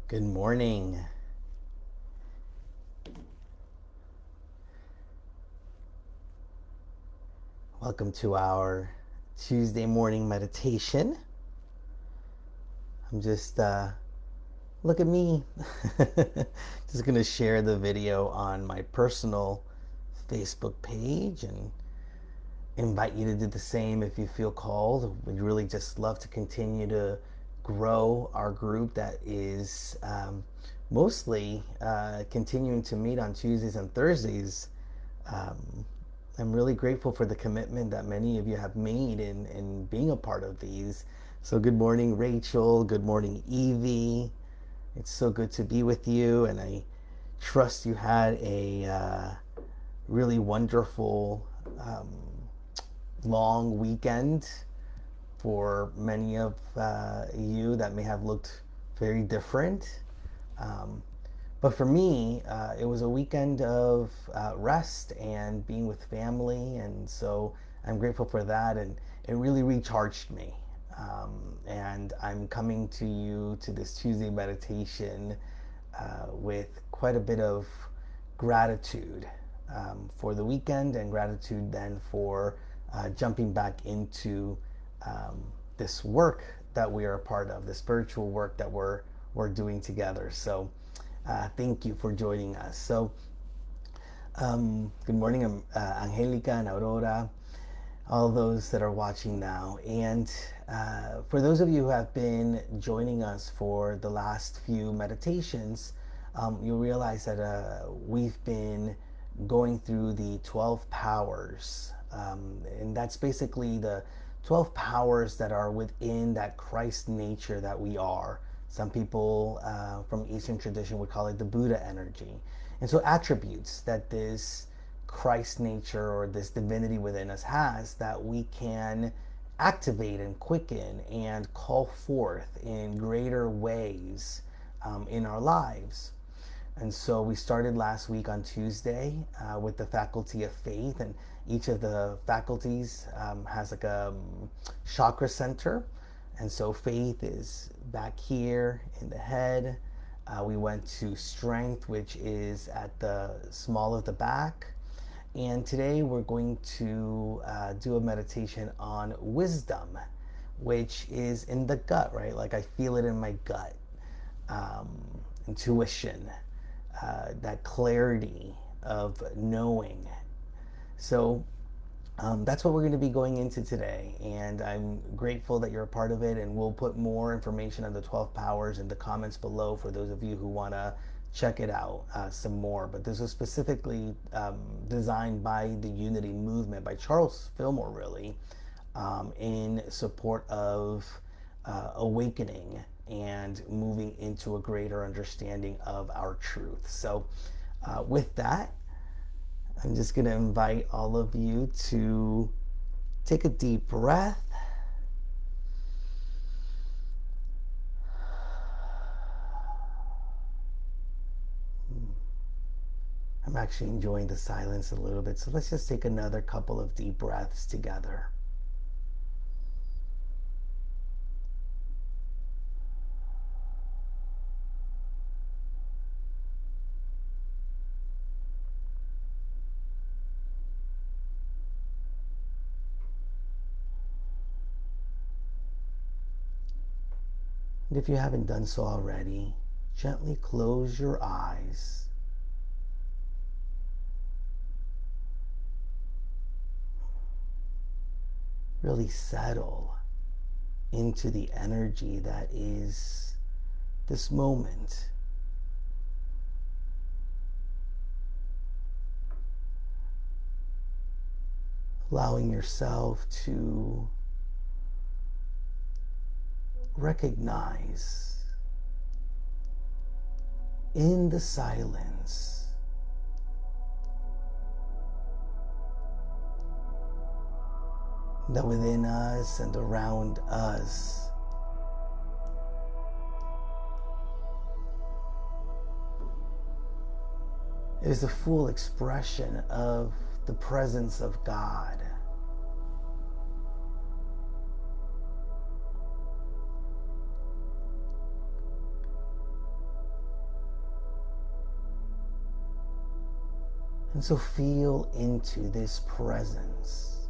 Good morning. Welcome to our Tuesday morning meditation. I'm just, look at me. Just going to share the video on my personal Facebook page and invite you to do the same if you feel called. We'd really just love to continue to grow our group that is mostly continuing to meet on Tuesdays and Thursdays. I'm really grateful for the commitment that many of you have made in being a part of these. So, good morning, Rachel. Good morning, Evie. It's so good to be with you, and I trust you had a really wonderful long weekend. For many of you, that may have looked very different. Um, but for me, it was a weekend of rest and being with family, and so I'm grateful for that, and it really recharged me. And I'm coming to you to this Tuesday meditation with quite a bit of gratitude for the weekend, and gratitude then for jumping back into um, this work that we are a part of, the spiritual work that we're doing together. So thank you for joining us. So good morning, Angelica and Aurora, all those that are watching now. And for those of you who have been joining us for the last few meditations, you'll realize that we've been going through the 12 powers. And that's basically the 12 powers that are within that Christ nature that we are. Some people from Eastern tradition would call it the Buddha energy. And so, attributes that this Christ nature or this divinity within us has that we can activate and quicken and call forth in greater ways in our lives. And so we started last week on Tuesday with the faculty of faith, and each of the faculties has like a chakra center. And so faith is back here in the head. We went to strength, which is at the small of the back. And today we're going to do a meditation on wisdom, which is in the gut, right? Like I feel it in my gut. Um, Intuition, that clarity of knowing. So that's what we're going to be going into today, and I'm grateful that you're a part of it. And we'll put more information on the 12 powers in the comments below for those of you who want to check it out some more. But this was specifically designed by the Unity Movement, by Charles Fillmore, really, in support of awakening and moving into a greater understanding of our truth. So, with that, I'm just going to invite all of you to take a deep breath. I'm actually enjoying the silence a little bit, so let's just take another couple of deep breaths together. And if you haven't done so already, gently close your eyes. Really settle into the energy that is this moment. Allowing yourself to recognize in the silence that within us and around us is the full expression of the presence of God. And so feel into this presence.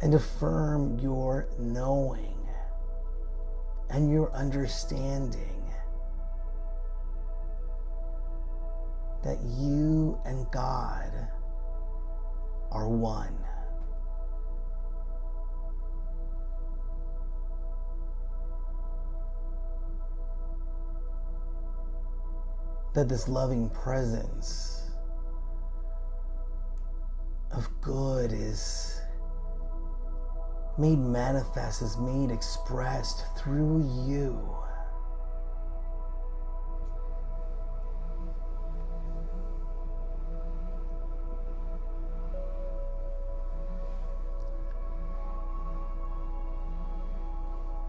And affirm your knowing and your understanding that you and God are one. That this loving presence of good is made manifest, is made expressed through you.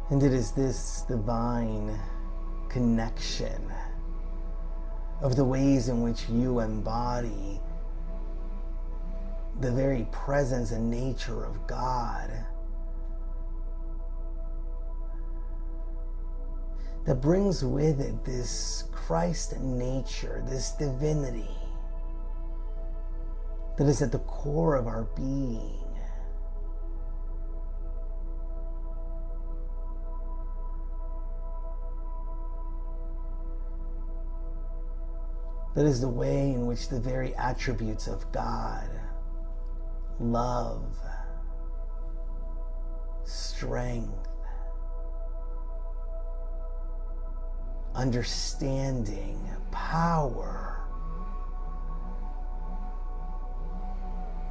And it is this divine connection of the ways in which you embody the very presence and nature of God that brings with it this Christ nature, this divinity that is at the core of our being. That is the way in which the very attributes of God, love, strength, understanding, power,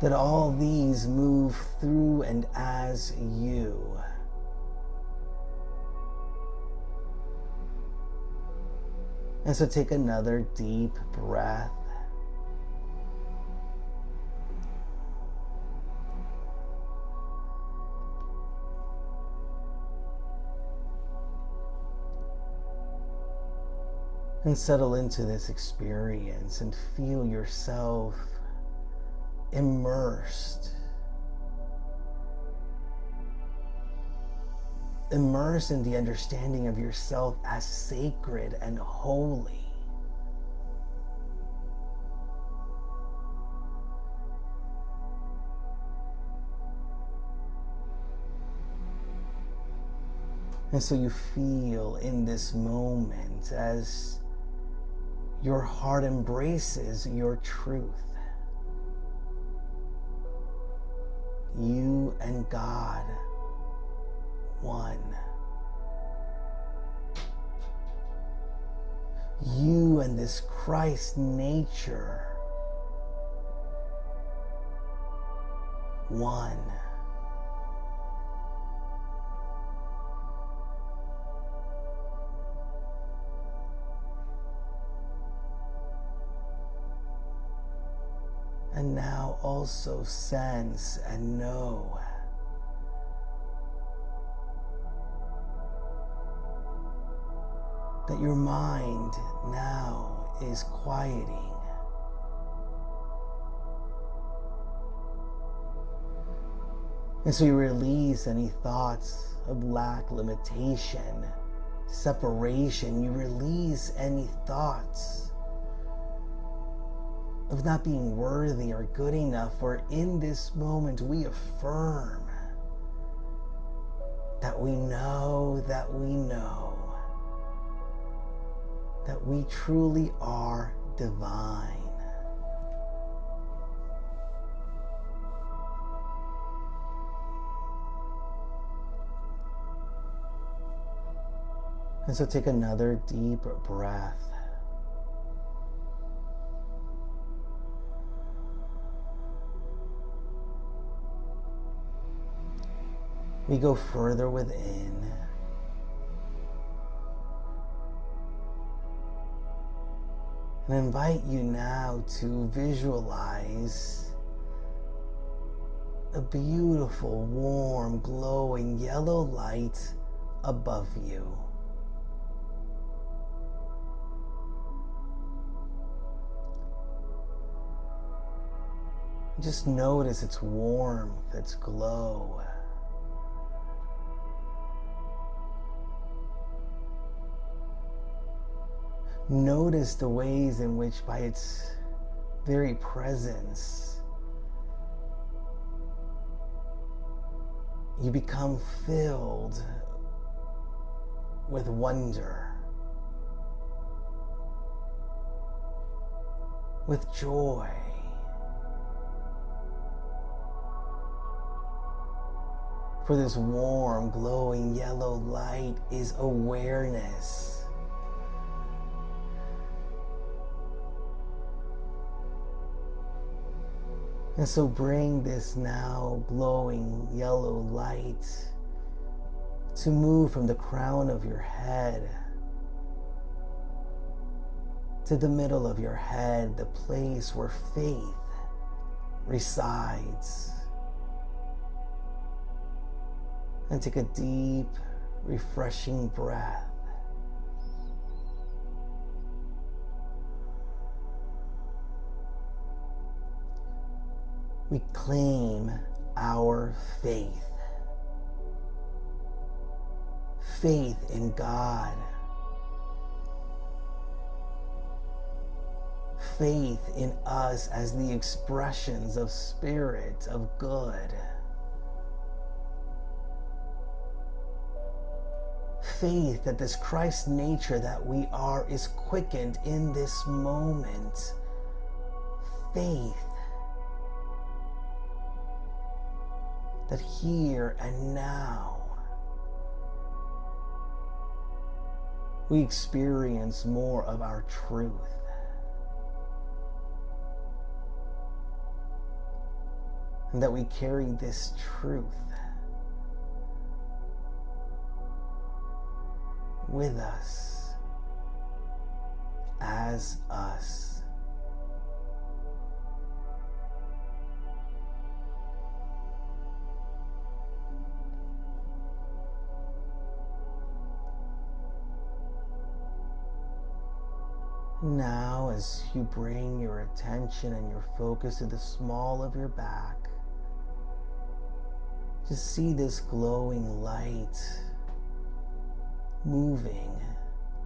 that all these move through and as you. And so take another deep breath. And settle into this experience and feel yourself immersed in the understanding of yourself as sacred and holy. And so you feel in this moment as your heart embraces your truth. You and God, one. You and this Christ nature, one. And now also sense and know that your mind now is quieting. And so you release any thoughts of lack, limitation, separation. You release any thoughts of not being worthy or good enough. For in this moment we affirm that we know that we truly are divine. And so take another deep breath. We go further within. And invite you now to visualize a beautiful, warm, glowing yellow light above you. Just notice its warmth, its glow. Notice the ways in which, by its very presence, you become filled with wonder, with joy. For this warm, glowing yellow light is awareness. And so bring this now glowing yellow light to move from the crown of your head to the middle of your head, the place where faith resides. And take a deep, refreshing breath. We claim our faith. Faith in God. Faith in us as the expressions of spirit, of good. Faith that this Christ nature that we are is quickened in this moment. Faith that here and now we experience more of our truth. And that we carry this truth with us as us. Now, as you bring your attention and your focus to the small of your back, just see this glowing light moving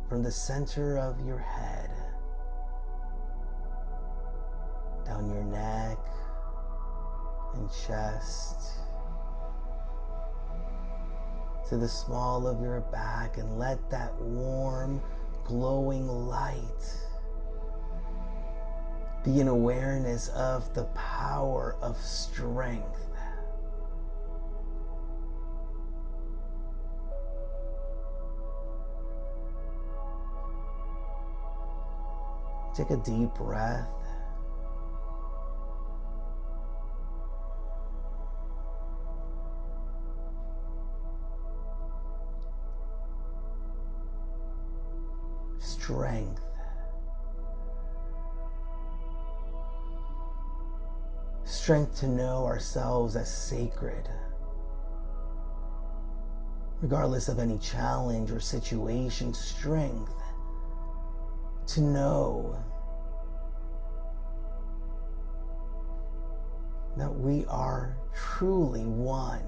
from the center of your head, down your neck and chest, to the small of your back, and let that warm, glowing light be an awareness of the power of strength. Take a deep breath. Strength. Strength to know ourselves as sacred, regardless of any challenge or situation. Strength to know that we are truly one.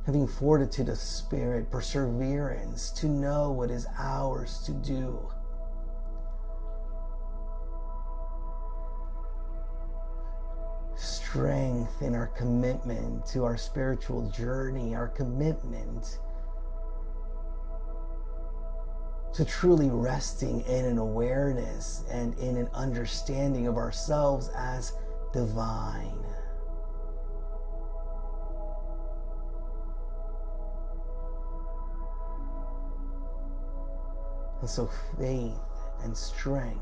Having fortitude of spirit, perseverance to know what is ours to do. Strength in our commitment to our spiritual journey, our commitment to truly resting in an awareness and in an understanding of ourselves as divine. And so faith and strength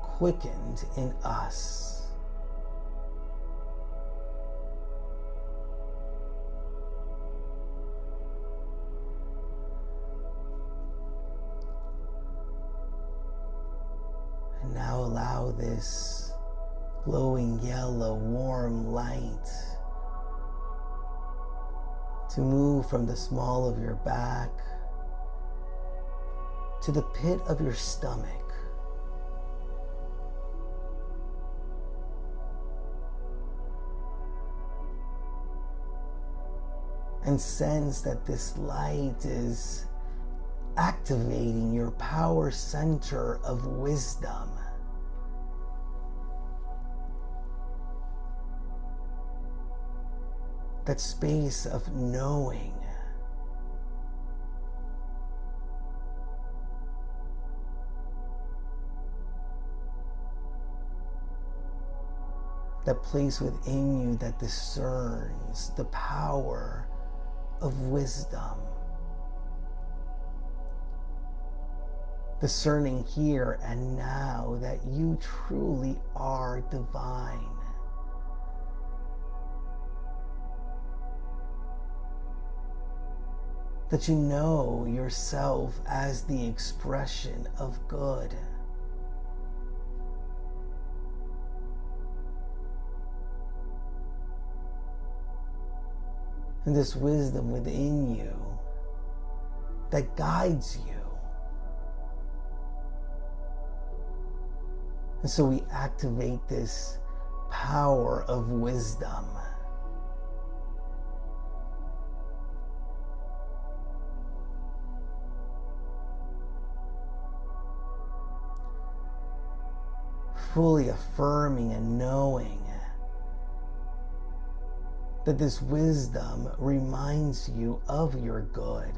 quickened in us. And now allow this glowing yellow, warm light to move from the small of your back to the pit of your stomach. and sense that this light is activating your power center of wisdom. That space of knowing. That place within you that discerns the power of wisdom. Discerning here and now that you truly are divine. That you know yourself as the expression of good. And this wisdom within you that guides you. And so we activate this power of wisdom. Fully affirming and knowing that this wisdom reminds you of your good.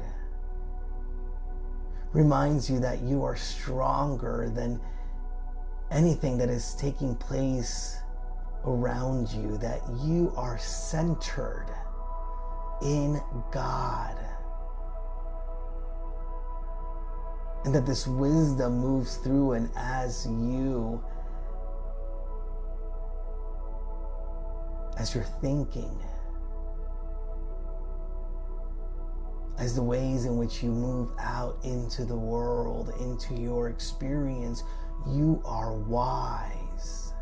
Reminds you that you are stronger than anything that is taking place around you, that you are centered in God. And that this wisdom moves through and as you're thinking, as the ways in which you move out into the world, into your experience, you are wise.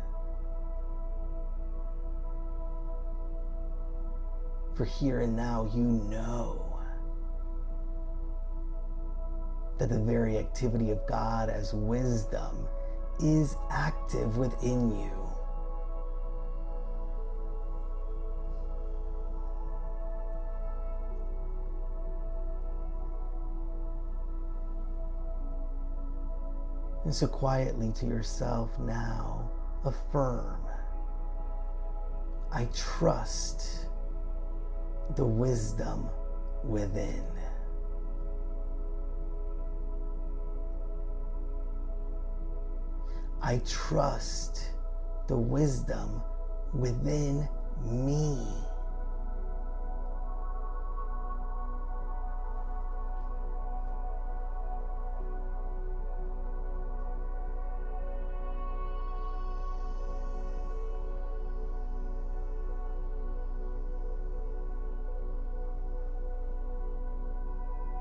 For here and now, you know that the very activity of God as wisdom is active within you. And so quietly to yourself now, affirm, I trust the wisdom within. I trust the wisdom within me.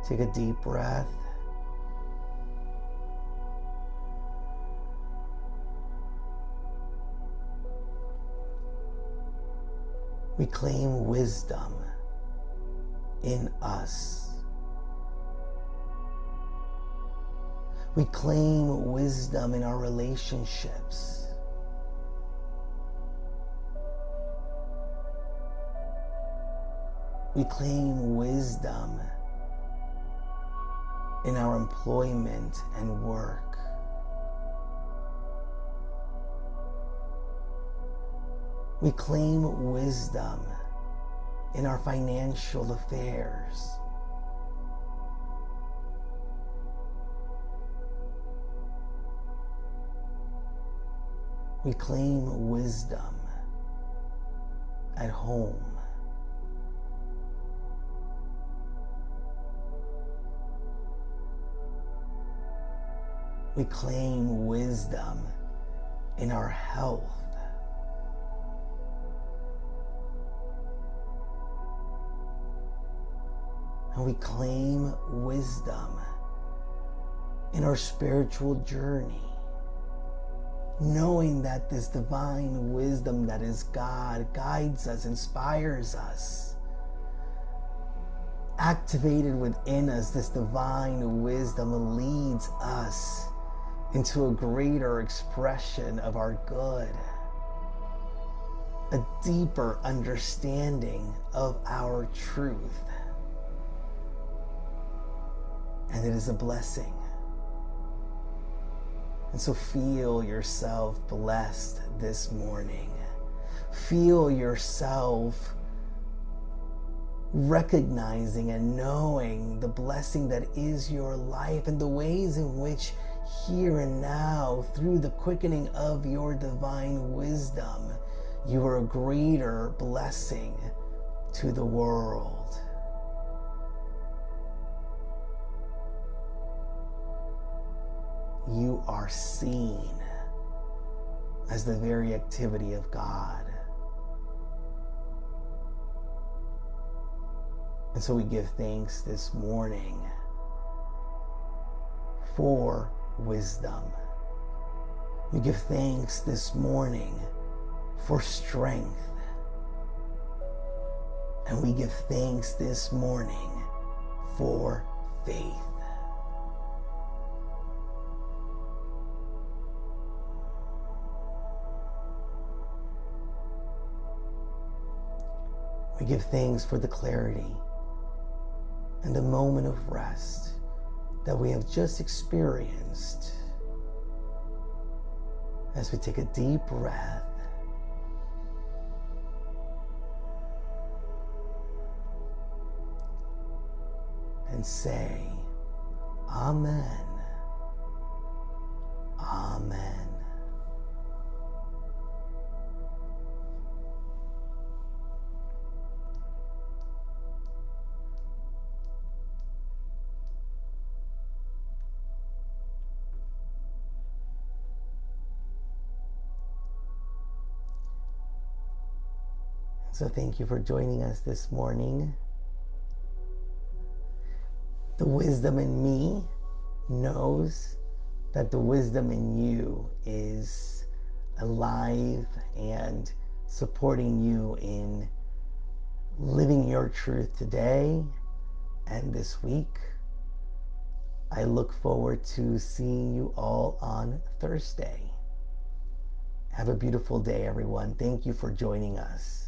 Take a deep breath. We claim wisdom in us. We claim wisdom in our relationships. We claim wisdom in our employment and work. We claim wisdom in our financial affairs. We claim wisdom at home. We claim wisdom in our health. And we claim wisdom in our spiritual journey, knowing that this divine wisdom that is God guides us, inspires us. Activated within us, this divine wisdom leads us into a greater expression of our good, a deeper understanding of our truth. and it is a blessing. And so feel yourself blessed this morning. Feel yourself recognizing and knowing the blessing that is your life and the ways in which here and now, through the quickening of your divine wisdom, you are a greater blessing to the world. You are seen as the very activity of God. And so we give thanks this morning for wisdom. We give thanks this morning for strength. And we give thanks this morning for faith. We give thanks for the clarity and the moment of rest that we have just experienced as we take a deep breath and say, Amen. Amen. So thank you for joining us this morning. The wisdom in me knows that the wisdom in you is alive and supporting you in living your truth today and this week. I look forward to seeing you all on Thursday. Have a beautiful day, everyone. Thank you for joining us.